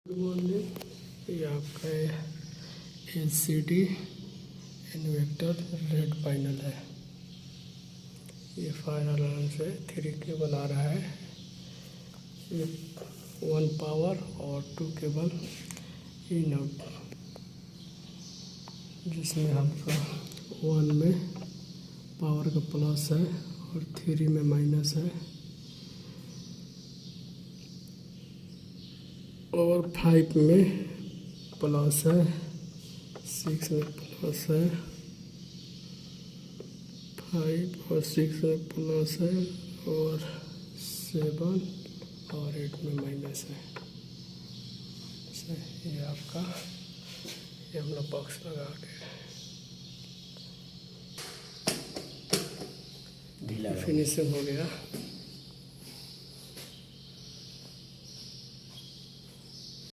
ये आपका LCD inverter red panel है। ये फायर अलार्म से 3 केबल आ रहा है। ये 1 पावर और 2 केबल इन आउट, जिसमें हमको 1 में पावर का प्लस है और 3 में माइनस है, और 5 में प्लस है, 6 में प्लस है, 5 और 6 में प्लस है, और 7 और 8 में माइनस है। ये आपका ये हम लोग बॉक्स लगा के फिनिशिंग हो गया।